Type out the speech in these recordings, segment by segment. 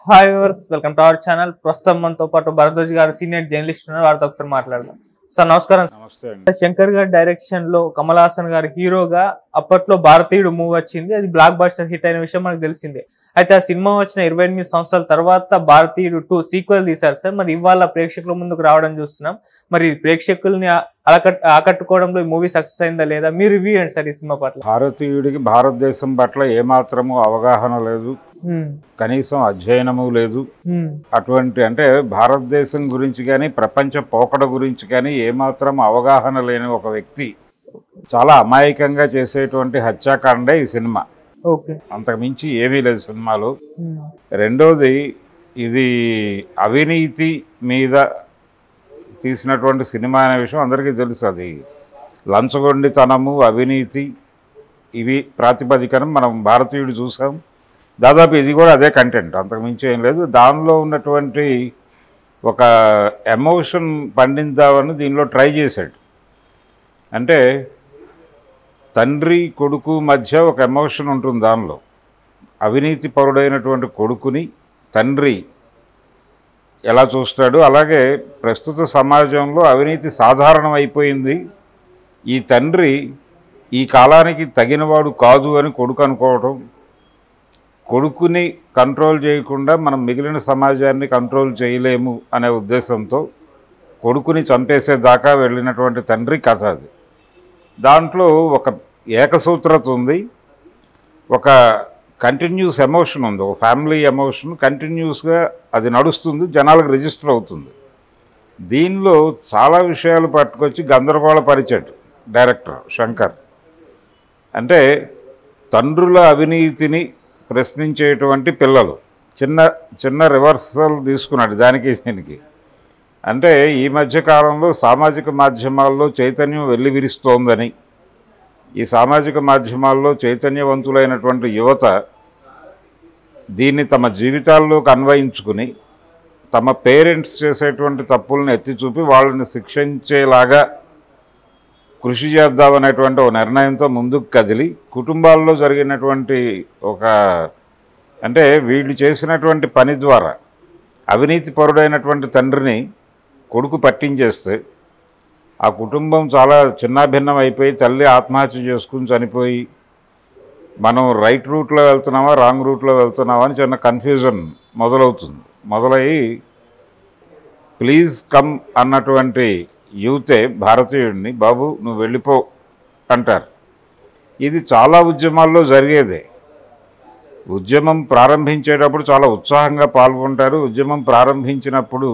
Hi viewers, welcome to our channel. ప్రస్తుతం మనతో పాటు భరద్వాజ్ గారు సీనియర్ జర్నలిస్ట్ ఉన్నారు. వారితో ఒకసారి మాట్లాడదాం. సార్ నమస్కారం. నమస్తే అండి. శంకర్ గారి డైరెక్షన్ లో కమల్ హాసన్ గారు హీరోగా అప్పట్లో భారతీయుడు మూవీ వచ్చింది. అది బ్లాక్ బస్టర్ హిట్ అయిన విషయం మనకు తెలిసిందే. అయితే ఆ సినిమా వచ్చిన 28 సంవత్సరాల తర్వాత భారతీయుడు 2 సీక్వెల్ తీశారు సార్. మరి ఇవాళ ప్రేక్షకుల ముందుకు రావడం చూస్తున్నాం. మరి ప్రేక్షకుల్ని ఆకట్టుకోవడంలో ఈ మూవీ సక్సెస్ అయిందా లేదా, మీరు రివ్యూ ఏంటి సార్ ఈ సినిమా పట్ల? భారతీయుడికి భారతదేశం పట్ల ఏమాత్రము అవగాహన లేదు, కనీసం అధ్యయనము లేదు. అటువంటి అంటే భారతదేశం గురించి కానీ ప్రపంచ పోకడ గురించి కానీ ఏమాత్రం అవగాహన లేని ఒక వ్యక్తి చాలా అమాయకంగా చేసేటువంటి హత్యాకాండే ఈ సినిమా. అంతకుమించి ఏమీ లేదు సినిమాలో. రెండోది, ఇది అవినీతి మీద తీసినటువంటి సినిమా అనే విషయం అందరికీ తెలుసు. అది లంచగొండితనము, అవినీతి, ఇవి ప్రాతిపదికన మనం భారతీయుడు చూసాం. దాదాపు ఇది కూడా అదే కంటెంట్, అంతకుమించి ఏం లేదు. దానిలో ఉన్నటువంటి ఒక ఎమోషన్ పండిందామని దీనిలో ట్రై చేశాడు. అంటే తండ్రి కొడుకు మధ్య ఒక ఎమోషన్ ఉంటుంది దానిలో. అవినీతి పరుడైనటువంటి కొడుకుని తండ్రి ఎలా చూస్తాడు, అలాగే ప్రస్తుత సమాజంలో అవినీతి సాధారణం అయిపోయింది. ఈ తండ్రి ఈ కాలానికి తగినవాడు కాదు అని కొడుకు అనుకోవటం, కొడుకుని కంట్రోల్ చేయకుండా మనం మిగిలిన సమాజాన్ని కంట్రోల్ చేయలేము అనే ఉద్దేశంతో కొడుకుని చంపేసేదాకా వెళ్ళినటువంటి తండ్రి కథ అది. దాంట్లో ఒక ఏకసూత్రత ఉంది, ఒక కంటిన్యూస్ ఎమోషన్ ఉంది, ఒక ఫ్యామిలీ ఎమోషన్ కంటిన్యూస్గా అది నడుస్తుంది, జనాలకు రిజిస్టర్ అవుతుంది. దీనిలో చాలా విషయాలు పట్టుకొచ్చి గందరగోళపరిచాడు డైరెక్టర్ శంకర్. అంటే తండ్రుల అవినీతిని ప్రశ్నించేటువంటి పిల్లలు, చిన్న చిన్న రివర్సల్ తీసుకున్నాడు దానికి దీనికి. అంటే ఈ మధ్యకాలంలో సామాజిక మాధ్యమాల్లో చైతన్యం వెల్లివిరుస్తోందని, ఈ సామాజిక మాధ్యమాల్లో చైతన్యవంతులైనటువంటి యువత దీన్ని తమ జీవితాల్లోకి అన్వయించుకుని తమ పేరెంట్స్ చేసేటువంటి తప్పులను ఎత్తి చూపి వాళ్ళని శిక్షించేలాగా కృషి చేద్దామనేటువంటి ఒక నిర్ణయంతో ముందుకు కదిలి కుటుంబాల్లో జరిగినటువంటి ఒక అంటే వీళ్ళు చేసినటువంటి పని ద్వారా అవినీతి పరుడైనటువంటి తండ్రిని కొడుకు పట్టించేస్తే ఆ కుటుంబం చాలా చిన్నాభిన్నం అయిపోయి తల్లి ఆత్మహత్య చేసుకుని చనిపోయి మనం రైట్ రూట్లో వెళ్తున్నామా రాంగ్ రూట్లో వెళ్తున్నామా అని చిన్న కన్ఫ్యూజన్ మొదలవుతుంది. మొదలయ్యి ప్లీజ్ కమ్ అన్నటువంటి యూతే భారతీయుడిని బాబు నువ్వు వెళ్ళిపో అంటారు. ఇది చాలా ఉద్యమాల్లో జరిగేదే. ఉద్యమం ప్రారంభించేటప్పుడు చాలా ఉత్సాహంగా పాల్గొంటారు. ఉద్యమం ప్రారంభించినప్పుడు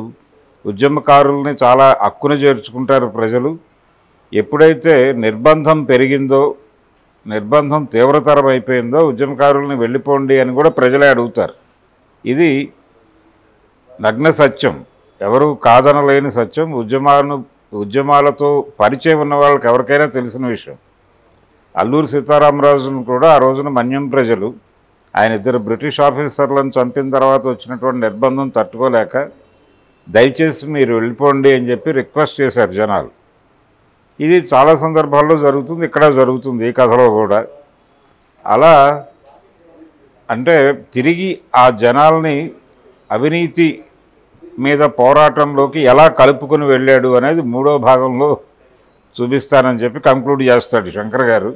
ఉద్యమకారుల్ని చాలా హక్కున చేర్చుకుంటారు ప్రజలు. ఎప్పుడైతే నిర్బంధం పెరిగిందో, నిర్బంధం తీవ్రతరం అయిపోయిందో ఉద్యమకారుల్ని వెళ్ళిపోండి అని కూడా ప్రజలే అడుగుతారు. ఇది నగ్న సత్యం, ఎవరు కాదనలేని సత్యం. ఉద్యమాలతో పరిచయం ఉన్న వాళ్ళకి ఎవరికైనా తెలిసిన విషయం. అల్లూరి సీతారామరాజును కూడా ఆ రోజున మన్యం ప్రజలు ఆయన ఇద్దరు బ్రిటిష్ ఆఫీసర్లను చంపిన తర్వాత వచ్చినటువంటి నిర్బంధం తట్టుకోలేక దయచేసి మీరు వెళ్ళిపోండి అని చెప్పి రిక్వెస్ట్ చేశారు జనాలు. ఇది చాలా సందర్భాల్లో జరుగుతుంది, ఇక్కడ జరుగుతుంది ఈ కథలో కూడా. అలా అంటే తిరిగి ఆ జనాల్ని అవినీతి మీద పోరాటంలోకి ఎలా కలుపుకొని వెళ్ళాడు అనేది 3వ భాగంలో చూపిస్తానని చెప్పి కంక్లూడ్ చేస్తాడు శంకర్ గారు.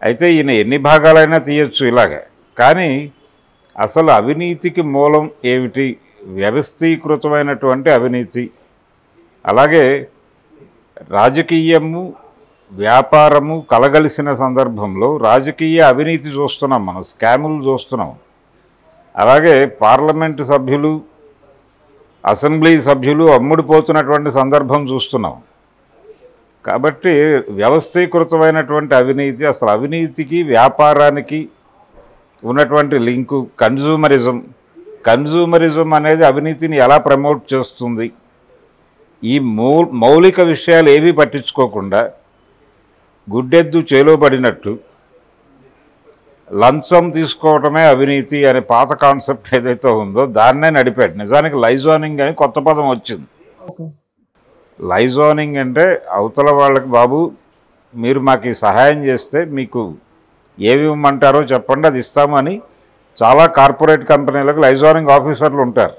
అయితే ఈయన ఎన్ని భాగాలైనా తీయచ్చు ఇలాగే, కానీ అసలు అవినీతికి మూలం ఏమిటి, వ్యవస్థీకృతమైనటువంటి అవినీతి, అలాగే రాజకీయము వ్యాపారము కలగలిసిన సందర్భంలో రాజకీయ అవినీతి చూస్తున్నాం, మనం స్కాములు చూస్తున్నాం. అలాగే పార్లమెంటు సభ్యులు అసెంబ్లీ సభ్యులు అమ్ముడిపోతున్నటువంటి సందర్భం చూస్తున్నాం. కాబట్టి వ్యవస్థీకృతమైనటువంటి అవినీతి, అసలు అవినీతికి వ్యాపారానికి ఉన్నటువంటి లింకు కన్జ్యూమరిజం అనేది అవినీతిని ఎలా ప్రమోట్ చేస్తుంది, ఈ మౌలిక విషయాలు ఏవీ పట్టించుకోకుండా గుడ్డెద్దు చేలోబడినట్టు లంచం తీసుకోవటమే అవినీతి అనే పాత కాన్సెప్ట్ ఏదైతే ఉందో దాన్నే నడిపాడు. నిజానికి లైజోనింగ్ అని కొత్త పదం వచ్చింది. లైజోనింగ్ అంటే అవతల వాళ్ళకి బాబు మీరు మాకు సహాయం చేస్తే మీకు ఏమి ఇవ్వమంటారో చెప్పండి అది ఇస్తామని చాలా కార్పొరేట్ కంపెనీలకు లైజానింగ్ ఆఫీసర్లు ఉంటారు.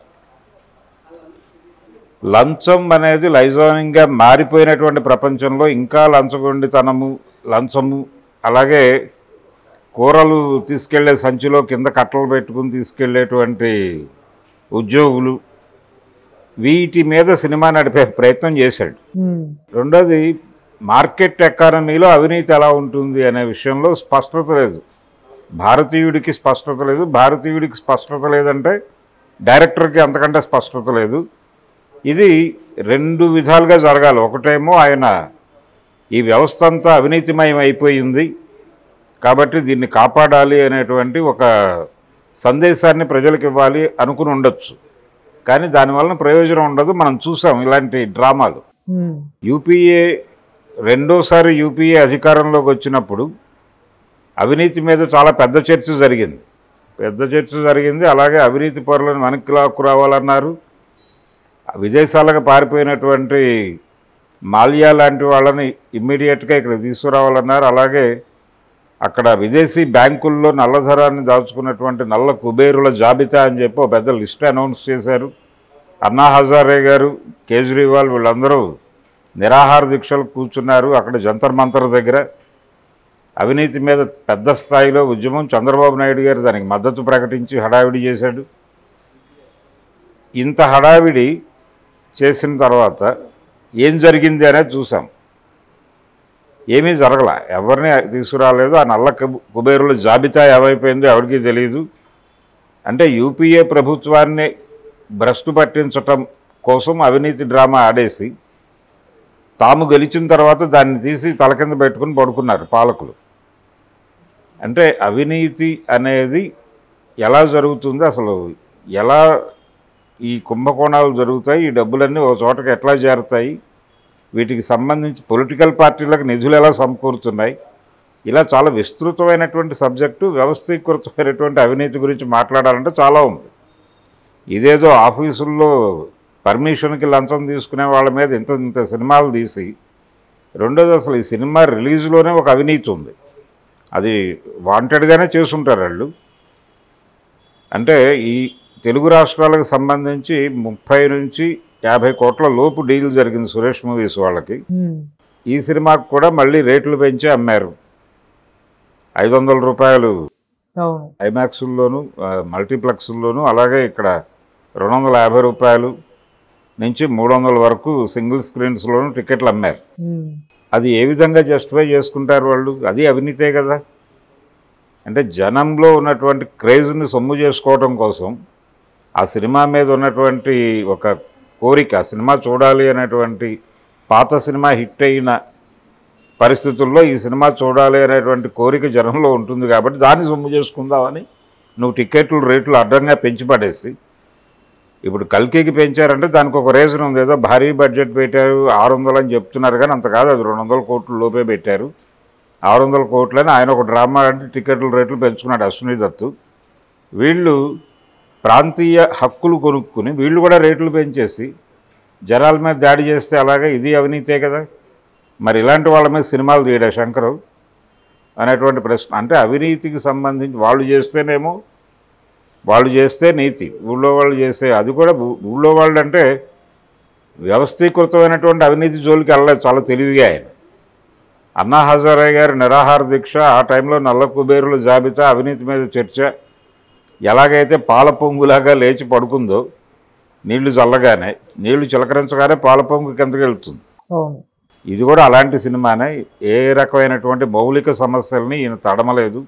లంచం అనేది లైజానింగ్గా మారిపోయినటువంటి ప్రపంచంలో ఇంకా లంచగొండితనము, లంచము, అలాగే కూరలు తీసుకెళ్లే సంచిలో కింద కట్టలు పెట్టుకుని తీసుకెళ్లేటువంటి ఉద్యోగులు, వీటి మీద సినిమా నడిపే ప్రయత్నం చేశాడు. రెండోది, మార్కెట్ ఎకానమీలో అవినీతి ఎలా ఉంటుంది అనే విషయంలో స్పష్టత లేదు. భారతీయుడికి స్పష్టత లేదు. భారతీయుడికి స్పష్టత లేదంటే డైరెక్టర్కి అంతకంటే స్పష్టత లేదు. ఇది రెండు విధాలుగా జరగాలి. ఒకటేమో ఆయన ఈ వ్యవస్థ అంతా అవినీతిమయం అయిపోయింది కాబట్టి దీన్ని కాపాడాలి అనేటువంటి ఒక సందేశాన్ని ప్రజలకు ఇవ్వాలి అనుకుని ఉండొచ్చు. కానీ దానివల్ల ప్రయోజనం ఉండదు. మనం చూసాం ఇలాంటి డ్రామాలు. యూపీఏ రెండోసారి యూపీఏ అధికారంలోకి వచ్చినప్పుడు అవినీతి మీద చాలా పెద్ద చర్చ జరిగింది. అలాగే అవినీతి పరులను వెనక్కి లాక్కు రావాలన్నారు. విదేశాలకు పారిపోయినటువంటి మాల్యా లాంటి వాళ్ళని ఇమ్మీడియట్గా ఇక్కడ తీసుకురావాలన్నారు. అలాగే అక్కడ విదేశీ బ్యాంకుల్లో నల్లధరాన్ని దాచుకున్నటువంటి నల్ల కుబేరుల జాబితా అని చెప్పి ఒక పెద్ద లిస్ట్ అనౌన్స్ చేశారు. అన్నా హజారే గారు, కేజ్రీవాల్ వీళ్ళందరూ నిరాహార దీక్షలు కూర్చున్నారు అక్కడ జంతర్ మంతర్ దగ్గర. అవినీతి మీద పెద్ద స్థాయిలో ఉద్యమం. చంద్రబాబు నాయుడు గారు దానికి మద్దతు ప్రకటించి హడావిడి చేశాడు. ఇంత హడావిడి చేసిన తర్వాత ఏం జరిగింది అనేది చూసాం. ఏమీ జరగల, ఎవరిని తీసుకురాలేదు. ఆ నల్ల కుబేరుల జాబితా ఏమైపోయిందో ఎవరికీ తెలియదు. అంటే యూపీఏ ప్రభుత్వాన్ని భ్రష్టు పట్టించటం కోసం అవినీతి డ్రామా ఆడేసి తాము గెలిచిన తర్వాత దాన్ని తీసి తల కింద పెట్టుకుని పడుకున్నారు పాలకులు. అంటే అవినీతి అనేది ఎలా జరుగుతుంది, అసలు ఎలా ఈ కుంభకోణాలు జరుగుతాయి, ఈ డబ్బులన్నీ ఒక చోటకి ఎట్లా చేరుతాయి, వీటికి సంబంధించి పొలిటికల్ పార్టీలకు నిధులు ఎలా సమకూరుతున్నాయి, ఇలా చాలా విస్తృతమైనటువంటి సబ్జెక్టు. వ్యవస్థీకృతమైనటువంటి అవినీతి గురించి మాట్లాడాలంటే చాలా ఉంది. ఇదేదో ఆఫీసుల్లో పర్మిషన్కి లంచం తీసుకునే వాళ్ళ మీద ఇంత సినిమాలు తీసి, రెండోది అసలు ఈ సినిమా రిలీజ్లోనే ఒక అవినీతి ఉంది. అది వాంటెడ్గానే చేసుంటారు వాళ్ళు. అంటే ఈ తెలుగు రాష్ట్రాలకు సంబంధించి 30 నుంచి 50 కోట్ల లోపు డీల్ జరిగింది సురేష్ మూవీస్ వాళ్ళకి. ఈ సినిమాకు కూడా మళ్ళీ రేట్లు పెంచి అమ్మారు. 500 రూపాయలు ఐమాక్స్లోను, మల్టీప్లెక్స్లోను, అలాగే ఇక్కడ 250 రూపాయలు నుంచి 300 వరకు సింగిల్ స్క్రీన్స్లోను టికెట్లు అమ్మారు. అది ఏ విధంగా జస్టిఫై చేసుకుంటారు వాళ్ళు? అది అవినీతే కదా. అంటే జనంలో ఉన్నటువంటి క్రేజ్ని సొమ్ము చేసుకోవడం కోసం, ఆ సినిమా మీద ఉన్నటువంటి ఒక కోరిక, సినిమా చూడాలి అనేటువంటి, పాత సినిమా హిట్ అయిన పరిస్థితుల్లో ఈ సినిమా చూడాలి అనేటువంటి కోరిక జనంలో ఉంటుంది కాబట్టి దాన్ని సొమ్ము చేసుకుందామని నువ్వు టికెట్లు రేట్లు అడ్డంగా పెంచి పడేసి, ఇప్పుడు కల్కికి పెంచారంటే దానికి ఒక రీజన్ ఉంది. ఏదో భారీ బడ్జెట్ పెట్టారు, 600 అని చెప్తున్నారు, కానీ అంత కాదు, అది 200 కోట్ల లోపే పెట్టారు. 600 కోట్లని ఆయన ఒక డ్రామా అంటే టికెట్ల రేట్లు పెంచుకున్నాడు అశ్విని దత్తు. వీళ్ళు ప్రాంతీయ హక్కులు కొనుక్కుని వీళ్ళు కూడా రేట్లు పెంచేసి జనాల మీద దాడి చేస్తే అలాగే ఇది అవినీతే కదా. మరి ఇలాంటి వాళ్ళ మీద సినిమాలు తీయడా శంకరు అనేటువంటి ప్రశ్న. అంటే అవినీతికి సంబంధించి వాళ్ళు చేస్తే నీతి, ఊళ్ళో వాళ్ళు చేస్తే అది కూడా. ఊళ్ళో వాళ్ళు అంటే వ్యవస్థీకృతమైనటువంటి అవినీతి జోలికి వెళ్ళలేదు చాలా తెలివిగా ఆయన. అన్నా హజారే గారి నిరాహార దీక్ష, ఆ టైంలో నల్ల కుబేరుల జాబితా, అవినీతి మీద చర్చ ఎలాగైతే పాల పొంగులాగా లేచి పడుకుందో, నీళ్లు చల్లగానే, నీళ్లు చిలకరించగానే పాల పొంగు కిందకి వెళ్తుంది. ఇది కూడా అలాంటి సినిమానే. ఏ రకమైనటువంటి మౌలిక సమస్యల్ని ఈయన తడమలేదు.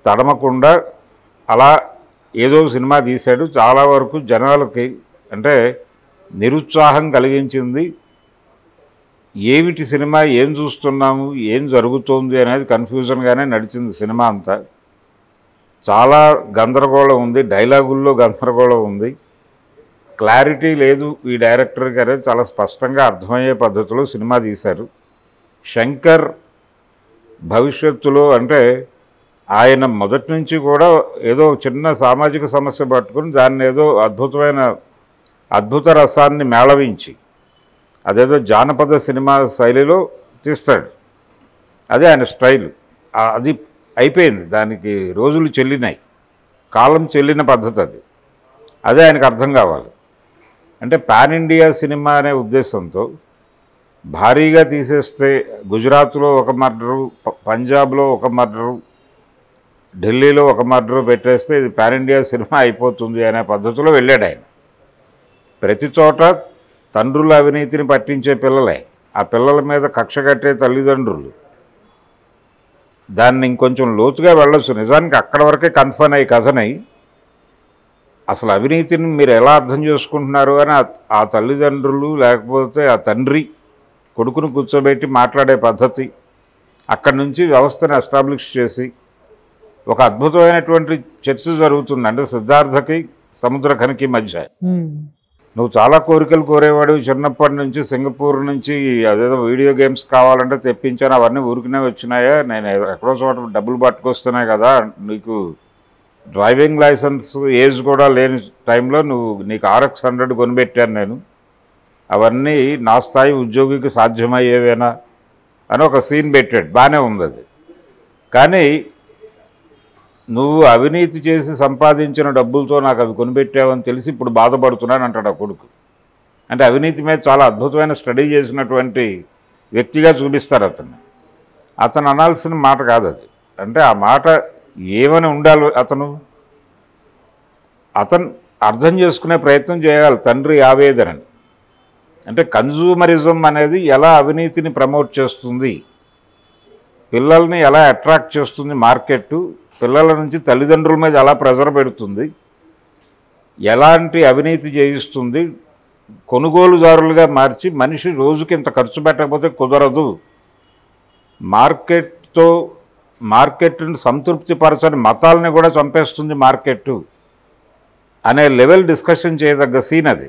తడమకుండా అలా ఏదో సినిమా తీశాడు. చాలా వరకు జనాలకి అంటే నిరుత్సాహం కలిగించింది. ఏమిటి సినిమా, ఏం చూస్తున్నాము, ఏం జరుగుతోంది అనేది కన్ఫ్యూజన్గానే నడిచింది సినిమా అంతా. చాలా గందరగోళం ఉంది, డైలాగుల్లో గందరగోళం ఉంది, క్లారిటీ లేదు. ఈ డైరెక్టర్ గారే చాలా స్పష్టంగా అర్థమయ్యే పద్ధతిలో సినిమా తీశారు. శంకర్ భవిష్యత్తులో అంటే ఆయన మొదటి నుంచి కూడా ఏదో చిన్న సామాజిక సమస్య పట్టుకుని దాన్ని ఏదో అద్భుత రసాన్ని మేళవించి అదేదో జానపద సినిమా శైలిలో తీస్తాడు. అదే ఆయన స్టైల్. అది అయిపోయింది, దానికి రోజులు చెల్లినాయి. కాలం చెల్లిన పద్ధతి అది. అదే ఆయనకు అర్థం కావాలి. అంటే పాన్ ఇండియా సినిమా అనే ఉద్దేశంతో భారీగా తీసేస్తే గుజరాత్లో ఒక మర్డరు, పంజాబ్లో ఒక మర్డరు, ఢిల్లీలో ఒక మర్డరు పెట్టేస్తే ఇది పాన్ ఇండియా సినిమా అయిపోతుంది అనే పద్ధతిలో వెళ్ళాడు ఆయన. ప్రతి చోట తండ్రుల అవినీతిని పట్టించే పిల్లలే, ఆ పిల్లల మీద కక్ష కట్టే తల్లిదండ్రులు. దాన్ని ఇంకొంచెం లోతుగా వెళ్ళొచ్చు. నిజానికి అక్కడ వరకే కన్ఫర్మ్ అయ్యి కథనై అసలు అవినీతిని మీరు ఎలా అర్థం చేసుకుంటున్నారు అని ఆ తల్లిదండ్రులు లేకపోతే ఆ తండ్రి కొడుకును కూర్చోబెట్టి మాట్లాడే పద్ధతి, అక్కడి నుంచి వ్యవస్థను ఎస్టాబ్లిష్ చేసి ఒక అద్భుతమైనటువంటి చర్చ జరుగుతుంది. అంటే సిద్ధార్థకి సముద్రఖనికి మధ్య. నువ్వు చాలా కోరికలు కోరేవాడు చిన్నప్పటి నుంచి, సింగపూర్ నుంచి అదేదో వీడియో గేమ్స్ కావాలంటే తెప్పించాను, అవన్నీ ఊరికనే వచ్చినాయా, నేను ఎక్కడో చోట డబ్బులు పట్టుకొస్తున్నాయి కదా, నీకు డ్రైవింగ్ లైసెన్స్ ఏజ్ కూడా లేని టైంలో నీకు RX 100 కొనిపెట్టాను నేను, అవన్నీ నా స్థాయి ఉద్యోగికి సాధ్యమయ్యేవేనా అని ఒక సీన్ పెట్టాడు. బాగానే ఉంది అది. కానీ నువ్వు అవినీతి చేసి సంపాదించిన డబ్బులతో నాకు అవి కొనిపెట్టావని తెలిసి ఇప్పుడు బాధపడుతున్నాను అంటాడు ఆ కొడుకు. అంటే అవినీతి మీద చాలా అద్భుతమైన స్టడీ చేసినటువంటి వ్యక్తిగా చూపిస్తారు అతన్ని. అతను అనాల్సిన మాట కాదు అది. అంటే ఆ మాట ఏమని ఉండాలి, అతను అర్థం చేసుకునే ప్రయత్నం చేయాలి తండ్రి ఆవేదనని. అంటే కన్జ్యూమరిజం అనేది ఎలా అవినీతిని ప్రమోట్ చేస్తుంది, పిల్లల్ని ఎలా అట్రాక్ట్ చేస్తుంది మార్కెట్టు, పిల్లల నుంచి తల్లిదండ్రుల మీద ఎలా ప్రెజర్ పెడుతుంది, ఎలాంటి అవినీతి చేయిస్తుంది, కొనుగోలుదారులుగా మార్చి మనిషి రోజుకి ఇంత ఖర్చు పెట్టకపోతే కుదరదు, మార్కెట్ని సంతృప్తిపరచని మతాలని కూడా చంపేస్తుంది మార్కెట్టు అనే లెవెల్ డిస్కషన్ చేయదగ్గ సీన్ అది.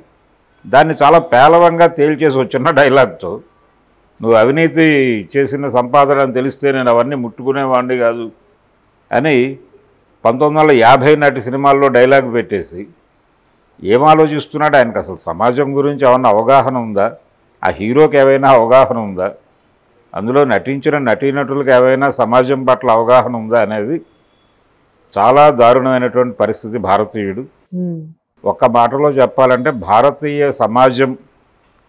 దాన్ని చాలా పేలవంగా తేల్చేసి వచ్చిన డైలాగ్తో నువ్వు అవినీతి చేసిన సంపాదన అని తెలిస్తే నేను అవన్నీ ముట్టుకునేవాడిని కాదు అని 1950 నాటి సినిమాల్లో డైలాగ్ పెట్టేసి ఏం ఆలోచిస్తున్నాడు ఆయనకు? అసలు సమాజం గురించి ఏమన్నా అవగాహన ఉందా? ఆ హీరోకి ఏమైనా అవగాహన ఉందా? అందులో నటించిన నటీనటులకు ఏమైనా సమాజం పట్ల అవగాహన ఉందా అనేది చాలా దారుణమైనటువంటి పరిస్థితి భారతీయుడు. ఒక్క మాటలో చెప్పాలంటే భారతీయ సమాజం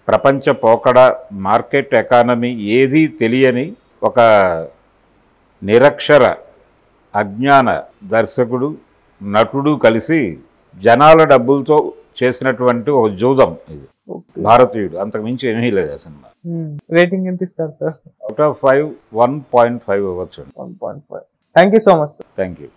ప్రపంచ పోకడ, మార్కెట్ ఎకానమీ ఏదీ తెలియని ఒక నిరక్షర అజ్ఞాన దర్శకుడు నటుడు కలిసి జనాల డబ్బులతో చేసినటువంటి ఒక జూదం ఇది. భారతీయుడు, అంతకు మించి ఏమీ లేదు ఆ సినిమా. రేటింగ్ ఎంత ఇస్తారు సార్? అవుట్ ఆఫ్ 5 1.5 ఇవ్వచ్చు. 1.5. Thank you so much sir. Thank you.